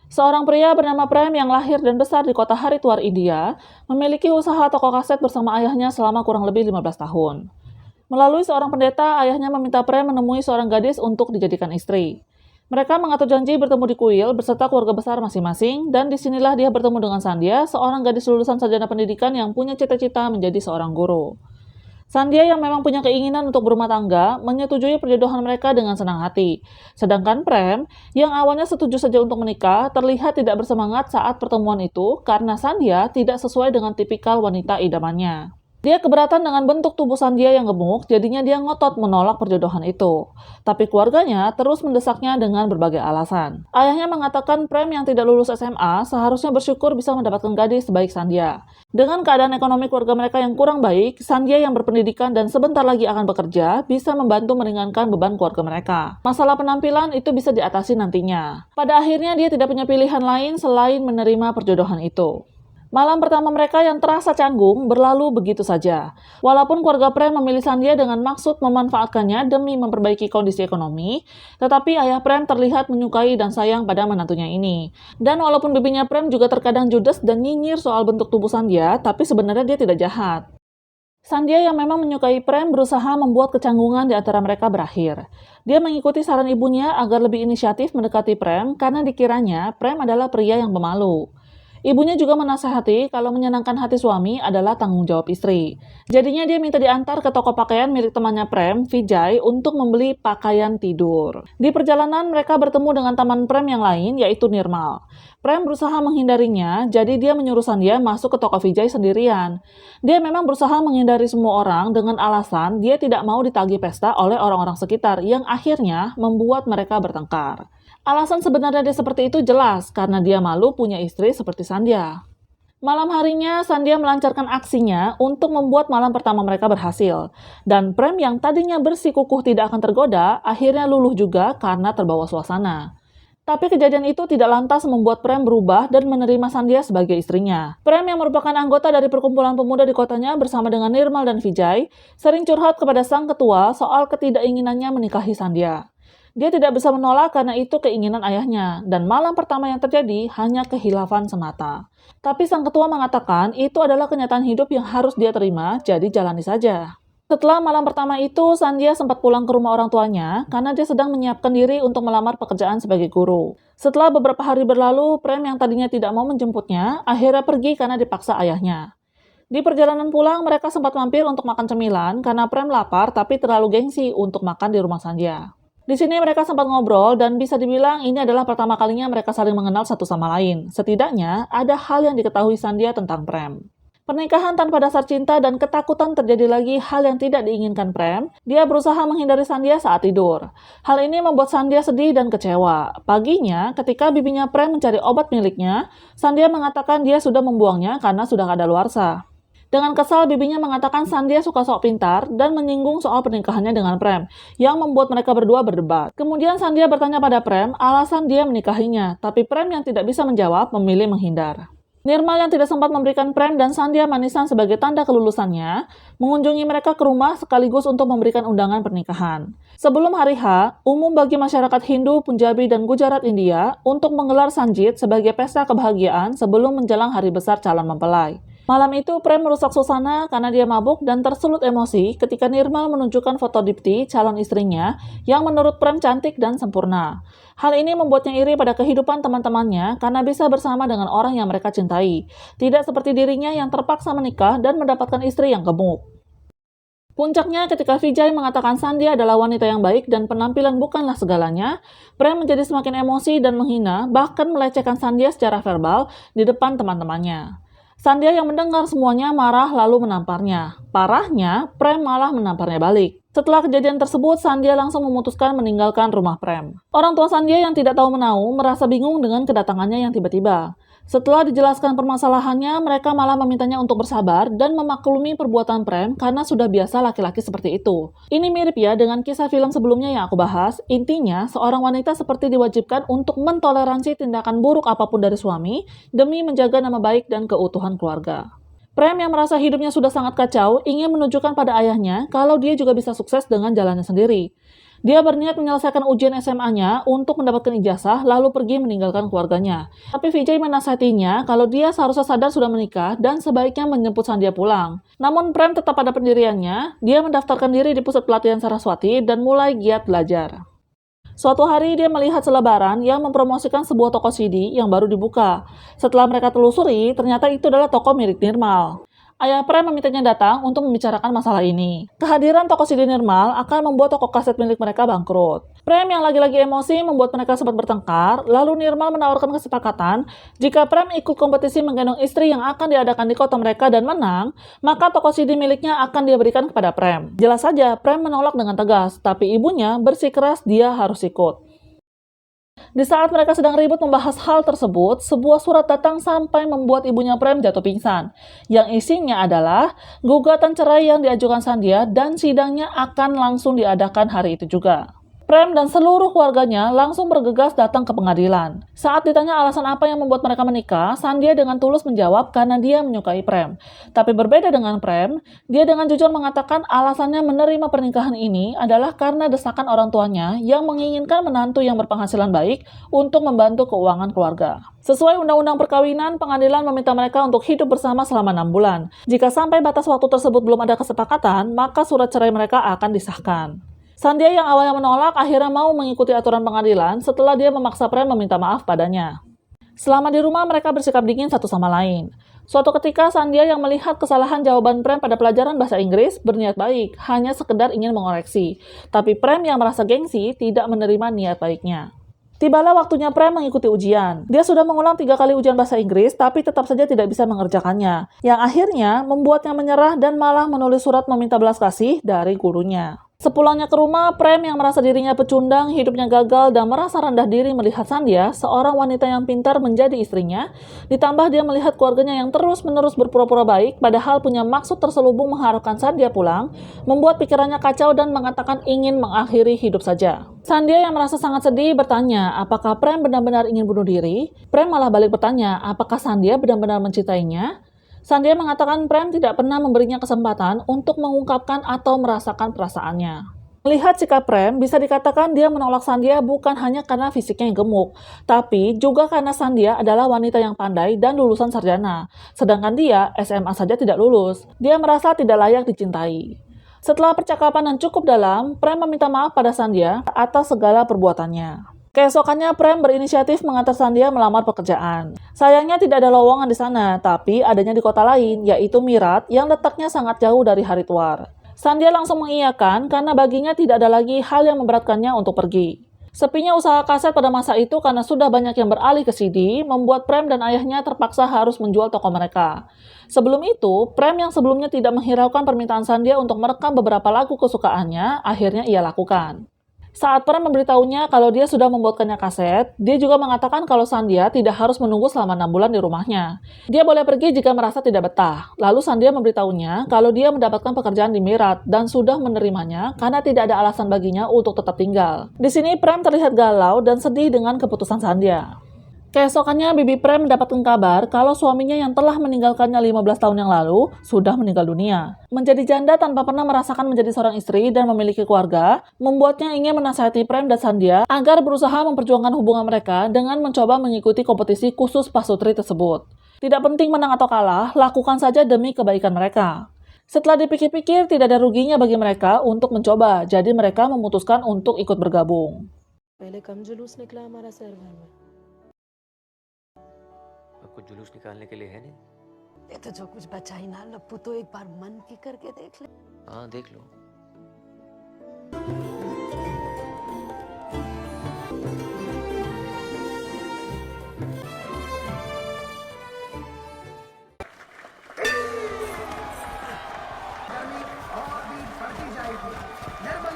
Seorang pria bernama Prem yang lahir dan besar di kota Haridwar, India, memiliki usaha toko kaset bersama ayahnya selama kurang lebih 15 tahun. Melalui seorang pendeta, ayahnya meminta Prem menemui seorang gadis untuk dijadikan istri. Mereka mengatur janji bertemu di kuil beserta keluarga besar masing-masing, dan disinilah dia bertemu dengan Sandhya, seorang gadis lulusan sarjana pendidikan yang punya cita-cita menjadi seorang guru. Sandhya yang memang punya keinginan untuk berumah tangga, menyetujui perjodohan mereka dengan senang hati. Sedangkan Prem, yang awalnya setuju saja untuk menikah, terlihat tidak bersemangat saat pertemuan itu karena Sandhya tidak sesuai dengan tipikal wanita idamannya. Dia keberatan dengan bentuk tubuh Sandhya yang gemuk, jadinya dia ngotot menolak perjodohan itu. Tapi keluarganya terus mendesaknya dengan berbagai alasan. Ayahnya mengatakan Prem yang tidak lulus SMA seharusnya bersyukur bisa mendapatkan gadis sebaik Sandhya. Dengan keadaan ekonomi keluarga mereka yang kurang baik, Sandhya yang berpendidikan dan sebentar lagi akan bekerja bisa membantu meringankan beban keluarga mereka. Masalah penampilan itu bisa diatasi nantinya. Pada akhirnya dia tidak punya pilihan lain selain menerima perjodohan itu. Malam pertama mereka yang terasa canggung berlalu begitu saja. Walaupun keluarga Prem memilih Sandhya dengan maksud memanfaatkannya demi memperbaiki kondisi ekonomi, tetapi ayah Prem terlihat menyukai dan sayang pada menantunya ini. Dan walaupun bibinya Prem juga terkadang judes dan nyinyir soal bentuk tubuh Sandhya, tapi sebenarnya dia tidak jahat. Sandhya yang memang menyukai Prem berusaha membuat kecanggungan di antara mereka berakhir. Dia mengikuti saran ibunya agar lebih inisiatif mendekati Prem karena dikiranya Prem adalah pria yang pemalu. Ibunya juga menasihati kalau menyenangkan hati suami adalah tanggung jawab istri. Jadinya dia minta diantar ke toko pakaian milik temannya Prem, Vijay, untuk membeli pakaian tidur. Di perjalanan mereka bertemu dengan teman Prem yang lain, yaitu Nirmal. Prem berusaha menghindarinya, jadi dia menyuruh Sandhya masuk ke toko Vijay sendirian. Dia memang berusaha menghindari semua orang dengan alasan dia tidak mau ditagih pesta oleh orang-orang sekitar yang akhirnya membuat mereka bertengkar. Alasan sebenarnya dia seperti itu jelas, karena dia malu punya istri seperti Sandhya. Malam harinya, Sandhya melancarkan aksinya untuk membuat malam pertama mereka berhasil. Dan Prem yang tadinya bersikukuh tidak akan tergoda, akhirnya luluh juga karena terbawa suasana. Tapi kejadian itu tidak lantas membuat Prem berubah dan menerima Sandhya sebagai istrinya. Prem yang merupakan anggota dari perkumpulan pemuda di kotanya bersama dengan Nirmal dan Vijay, sering curhat kepada sang ketua soal ketidakinginannya menikahi Sandhya. Dia tidak bisa menolak karena itu keinginan ayahnya, dan malam pertama yang terjadi hanya kehilafan semata. Tapi sang ketua mengatakan itu adalah kenyataan hidup yang harus dia terima, jadi jalani saja. Setelah malam pertama itu, Sandhya sempat pulang ke rumah orang tuanya karena dia sedang menyiapkan diri untuk melamar pekerjaan sebagai guru. Setelah beberapa hari berlalu, Prem yang tadinya tidak mau menjemputnya, akhirnya pergi karena dipaksa ayahnya. Di perjalanan pulang, mereka sempat mampir untuk makan cemilan karena Prem lapar tapi terlalu gengsi untuk makan di rumah Sandhya. Di sini mereka sempat ngobrol dan bisa dibilang ini adalah pertama kalinya mereka saling mengenal satu sama lain. Setidaknya ada hal yang diketahui Sandhya tentang Prem. Pernikahan tanpa dasar cinta dan ketakutan terjadi lagi hal yang tidak diinginkan Prem. Dia berusaha menghindari Sandhya saat tidur. Hal ini membuat Sandhya sedih dan kecewa. Paginya, ketika bibinya Prem mencari obat miliknya, Sandhya mengatakan dia sudah membuangnya karena sudah kadaluarsa. Dengan kesal, bibinya mengatakan Sandhya suka sok pintar dan menyinggung soal pernikahannya dengan Prem, yang membuat mereka berdua berdebat. Kemudian Sandhya bertanya pada Prem alasan dia menikahinya, tapi Prem yang tidak bisa menjawab memilih menghindar. Nirmal yang tidak sempat memberikan Prem dan Sandhya manisan sebagai tanda kelulusannya, mengunjungi mereka ke rumah sekaligus untuk memberikan undangan pernikahan. Sebelum hari H, umum bagi masyarakat Hindu, Punjabi, dan Gujarat India untuk menggelar Sanjit sebagai pesta kebahagiaan sebelum menjelang hari besar calon mempelai. Malam itu, Prem merusak suasana karena dia mabuk dan tersulut emosi ketika Nirmal menunjukkan foto Dipti, calon istrinya, yang menurut Prem cantik dan sempurna. Hal ini membuatnya iri pada kehidupan teman-temannya karena bisa bersama dengan orang yang mereka cintai. Tidak seperti dirinya yang terpaksa menikah dan mendapatkan istri yang gemuk. Puncaknya ketika Vijay mengatakan Sandhya adalah wanita yang baik dan penampilan bukanlah segalanya, Prem menjadi semakin emosi dan menghina, bahkan melecehkan Sandhya secara verbal di depan teman-temannya. Sandhya yang mendengar semuanya marah lalu menamparnya. Parahnya, Prem malah menamparnya balik. Setelah kejadian tersebut, Sandhya langsung memutuskan meninggalkan rumah Prem. Orang tua Sandhya yang tidak tahu menau merasa bingung dengan kedatangannya yang tiba-tiba. Setelah dijelaskan permasalahannya, mereka malah memintanya untuk bersabar dan memaklumi perbuatan Prem karena sudah biasa laki-laki seperti itu. Ini mirip ya dengan kisah film sebelumnya yang aku bahas. Intinya, seorang wanita seperti diwajibkan untuk mentoleransi tindakan buruk apapun dari suami demi menjaga nama baik dan keutuhan keluarga. Prem yang merasa hidupnya sudah sangat kacau ingin menunjukkan pada ayahnya kalau dia juga bisa sukses dengan jalannya sendiri. Dia berniat menyelesaikan ujian SMA-nya untuk mendapatkan ijazah, lalu pergi meninggalkan keluarganya. Tapi Vijay menasihatinya kalau dia seharusnya sadar sudah menikah dan sebaiknya menjemput Sandhya pulang. Namun Prem tetap pada pendiriannya, dia mendaftarkan diri di pusat pelatihan Saraswati dan mulai giat belajar. Suatu hari dia melihat selebaran yang mempromosikan sebuah toko CD yang baru dibuka. Setelah mereka telusuri, ternyata itu adalah toko milik Nirmal. Ayah Prem memintanya datang untuk membicarakan masalah ini. Kehadiran toko CD Nirmal akan membuat toko kaset milik mereka bangkrut. Prem yang lagi-lagi emosi membuat mereka sempat bertengkar, lalu Nirmal menawarkan kesepakatan, jika Prem ikut kompetisi menggendong istri yang akan diadakan di kota mereka dan menang, maka toko CD miliknya akan dia berikan kepada Prem. Jelas saja, Prem menolak dengan tegas, tapi ibunya bersikeras dia harus ikut. Di saat mereka sedang ribut membahas hal tersebut, sebuah surat datang sampai membuat ibunya Prem jatuh pingsan. Yang isinya adalah gugatan cerai yang diajukan Sandhya dan sidangnya akan langsung diadakan hari itu juga. Prem dan seluruh keluarganya langsung bergegas datang ke pengadilan. Saat ditanya alasan apa yang membuat mereka menikah, Sandhya dengan tulus menjawab karena dia menyukai Prem. Tapi berbeda dengan Prem, dia dengan jujur mengatakan alasannya menerima pernikahan ini adalah karena desakan orang tuanya yang menginginkan menantu yang berpenghasilan baik untuk membantu keuangan keluarga. Sesuai undang-undang perkawinan, pengadilan meminta mereka untuk hidup bersama selama 6 bulan. Jika sampai batas waktu tersebut belum ada kesepakatan, maka surat cerai mereka akan disahkan. Sandhya yang awalnya menolak akhirnya mau mengikuti aturan pengadilan setelah dia memaksa Prem meminta maaf padanya. Selama di rumah mereka bersikap dingin satu sama lain. Suatu ketika Sandhya yang melihat kesalahan jawaban Prem pada pelajaran bahasa Inggris berniat baik, hanya sekedar ingin mengoreksi. Tapi Prem yang merasa gengsi tidak menerima niat baiknya. Tibalah waktunya Prem mengikuti ujian. Dia sudah mengulang 3 kali ujian bahasa Inggris, tapi tetap saja tidak bisa mengerjakannya. Yang akhirnya membuatnya menyerah dan malah menulis surat meminta belas kasih dari gurunya. Sepulangnya ke rumah, Prem yang merasa dirinya pecundang, hidupnya gagal, dan merasa rendah diri melihat Sandhya, seorang wanita yang pintar menjadi istrinya, ditambah dia melihat keluarganya yang terus-menerus berpura-pura baik, padahal punya maksud terselubung mengharapkan Sandhya pulang, membuat pikirannya kacau dan mengatakan ingin mengakhiri hidup saja. Sandhya yang merasa sangat sedih bertanya, apakah Prem benar-benar ingin bunuh diri? Prem malah balik bertanya, apakah Sandhya benar-benar mencintainya? Sandhya mengatakan Prem tidak pernah memberinya kesempatan untuk mengungkapkan atau merasakan perasaannya. Melihat sikap Prem, bisa dikatakan dia menolak Sandhya bukan hanya karena fisiknya yang gemuk, tapi juga karena Sandhya adalah wanita yang pandai dan lulusan sarjana. Sedangkan dia SMA saja tidak lulus. Dia merasa tidak layak dicintai. Setelah percakapan yang cukup dalam, Prem meminta maaf pada Sandhya atas segala perbuatannya. Keesokannya, Prem berinisiatif mengantar Sandhya melamar pekerjaan. Sayangnya tidak ada lowongan di sana, tapi adanya di kota lain, yaitu Mirat, yang letaknya sangat jauh dari Haridwar. Sandhya langsung mengiyakan karena baginya tidak ada lagi hal yang memberatkannya untuk pergi. Sepinya usaha kaset pada masa itu karena sudah banyak yang beralih ke CD, membuat Prem dan ayahnya terpaksa harus menjual toko mereka. Sebelum itu, Prem yang sebelumnya tidak menghiraukan permintaan Sandhya untuk merekam beberapa lagu kesukaannya, akhirnya ia lakukan. Saat Prem memberitahunya kalau dia sudah membuatkannya kaset, dia juga mengatakan kalau Sandhya tidak harus menunggu selama 6 bulan di rumahnya. Dia boleh pergi jika merasa tidak betah. Lalu Sandhya memberitahunya kalau dia mendapatkan pekerjaan di Mirat dan sudah menerimanya karena tidak ada alasan baginya untuk tetap tinggal. Di sini Prem terlihat galau dan sedih dengan keputusan Sandhya. Keesokannya, Bibi Prem mendapatkan kabar kalau suaminya yang telah meninggalkannya 15 tahun yang lalu sudah meninggal dunia. Menjadi janda tanpa pernah merasakan menjadi seorang istri dan memiliki keluarga, membuatnya ingin menasihati Prem dan Sandhya agar berusaha memperjuangkan hubungan mereka dengan mencoba mengikuti kompetisi khusus pasutri tersebut. Tidak penting menang atau kalah, lakukan saja demi kebaikan mereka. Setelah dipikir-pikir, tidak ada ruginya bagi mereka untuk mencoba, jadi mereka memutuskan untuk ikut bergabung. कुछ जुलूस निकालने के लिए है नहीं। ये तो जो कुछ बचा ही ना लप्पू, तो एक बार मन की करके देख ले। हाँ देख लो।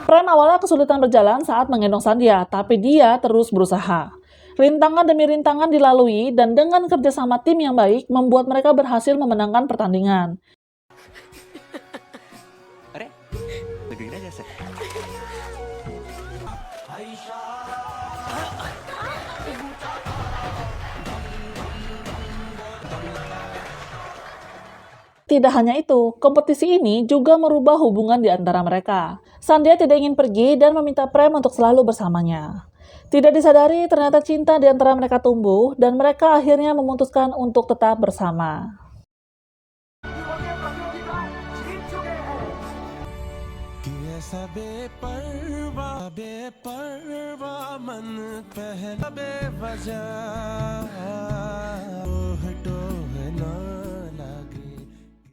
Prem awalnya kesulitan berjalan saat menggendong Sandhya, tapi dia terus berusaha. Rintangan demi rintangan dilalui dan dengan kerjasama tim yang baik membuat mereka berhasil memenangkan pertandingan. Tidak hanya itu, kompetisi ini juga merubah hubungan di antara mereka. Sandia tidak ingin pergi dan meminta Prem untuk selalu bersamanya. Tidak disadari, ternyata cinta di antara mereka tumbuh dan mereka akhirnya memutuskan untuk tetap bersama. बेपरवा मन पहला बेवजह